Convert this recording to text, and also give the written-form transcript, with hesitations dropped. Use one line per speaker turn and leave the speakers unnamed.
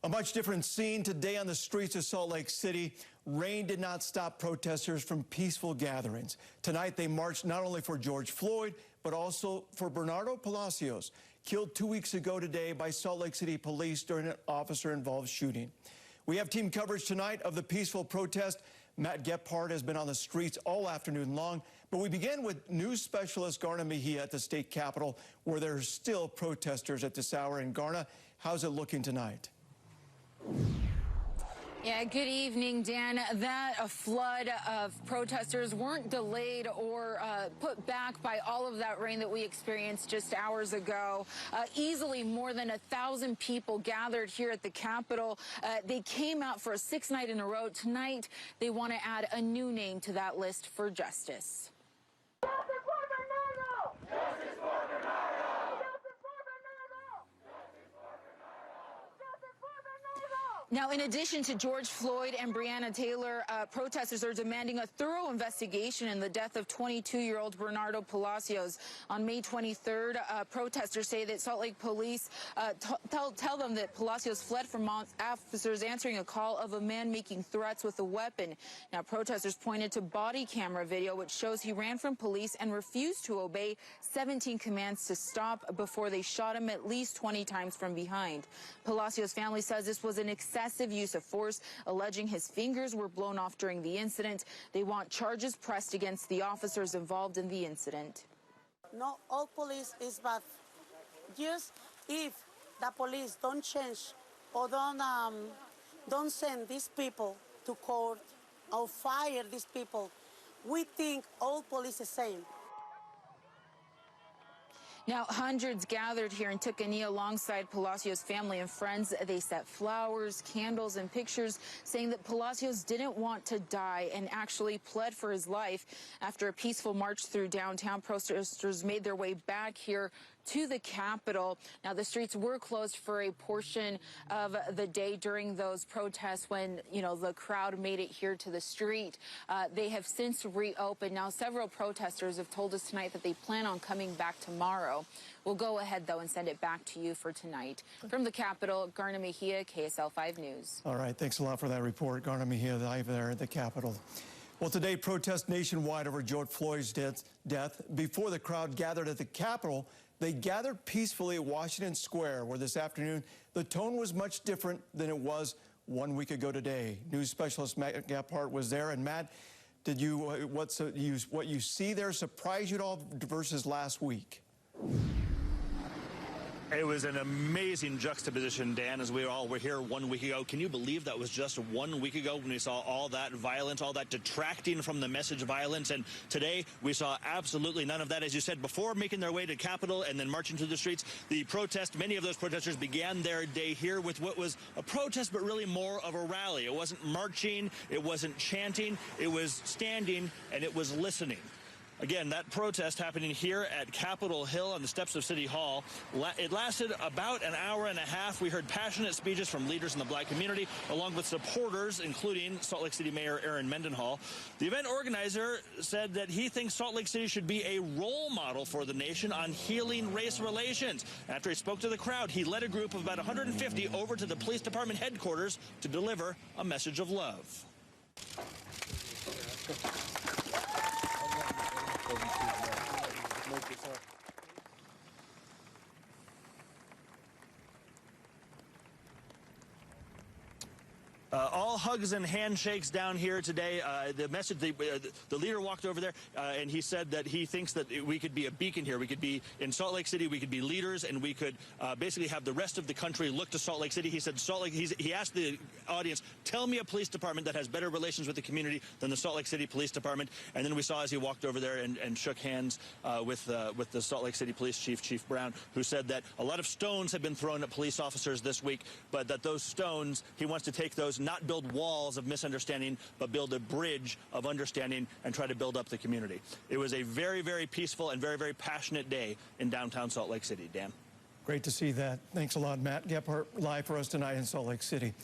A much different scene today on the streets of Salt Lake City. Rain did not stop protesters from peaceful gatherings. Tonight, they marched not only for George Floyd, but also for Bernardo Palacios, killed 2 weeks ago today by Salt Lake City police during an officer-involved shooting. We have team coverage tonight of the peaceful protest. Matt Gephardt has been on the streets all afternoon long, but we begin with news specialist Garna Mejia at the state capitol, where there are still protesters at this hour. And Garna, how's it looking tonight?
Yeah, good evening, Dan. A flood of protesters weren't delayed or put back by all of that rain that we experienced just hours ago. Easily more than 1,000 people gathered here at the Capitol. They came out for a 6th night in a row. Tonight, they want to add a new name to that list for justice.
Justice for Bernardo! Justice for Bernardo!
Now, in addition to George Floyd and Breonna Taylor, protesters are demanding a thorough investigation in the death of 22-year-old Bernardo Palacios. On May 23rd, protesters say that Salt Lake police tell them that Palacios fled from officers answering a call of a man making threats with a weapon. Now, protesters pointed to body camera video, which shows he ran from police and refused to obey 17 commands to stop before they shot him at least 20 times from behind. Palacios' family says this was an excessive use of force, alleging his fingers were blown off during the incident. They want charges pressed against the officers involved in the incident.
Not all police is bad. Just if the police don't change or don't send these people to court or fire these people, we think all police is same.
Now, hundreds gathered here and took a knee alongside Palacios' family and friends. They set flowers, candles, and pictures, saying that Palacios didn't want to die and actually pled for his life. After a peaceful march through downtown, protesters made their way back here to the Capitol. Now, the streets were closed for a portion of the day during those protests when, the crowd made it here to the street. They have since reopened. Now, several protesters have told us tonight that they plan on coming back tomorrow. We'll go ahead, though, and send it back to you for tonight. From the Capitol, Garna Mejia, KSL 5 News.
All right, thanks a lot for that report. Garna Mejia live there at the Capitol. Well, today, protests nationwide over George Floyd's death. Before the crowd gathered at the Capitol, they gathered peacefully at Washington Square, where this afternoon the tone was much different than it was 1 week ago today. News specialist Matt Gephardt was there. And Matt, did what you see there surprise you at all versus last week?
It was an amazing juxtaposition, Dan, as we all were here 1 week ago. Can you believe that was just 1 week ago when we saw all that violence, all that detracting from the message violence? And today we saw absolutely none of that. As you said before, making their way to Capitol and then marching through the streets. The protest, many of those protesters began their day here with what was a protest, but really more of a rally. It wasn't marching, it wasn't chanting, it was standing and it was listening. Again, that protest happening here at Capitol Hill on the steps of City Hall, it lasted about an hour and a half. We heard passionate speeches from leaders in the black community, along with supporters, including Salt Lake City Mayor Aaron Mendenhall. The event organizer said that he thinks Salt Lake City should be a role model for the nation on healing race relations. After he spoke to the crowd, he led a group of about 150 over to the police department headquarters to deliver a message of love. All hugs and handshakes down here today. The message, the leader walked over there and he said that he thinks that we could be a beacon here. We could be in Salt Lake City. We could be leaders, and we could basically have the rest of the country look to Salt Lake City. He said he asked the audience, tell me a police department that has better relations with the community than the Salt Lake City Police Department. And then we saw as he walked over there and shook hands with the Salt Lake City Police Chief, Chief Brown, who said that a lot of stones have been thrown at police officers this week, but that those stones, he wants to take those, not build walls of misunderstanding, but build a bridge of understanding and try to build up the community. It was a very, very peaceful and very, very passionate day in downtown Salt Lake City. Dan.
Great to see that. Thanks a lot, Matt Gephardt, live for us tonight in Salt Lake City.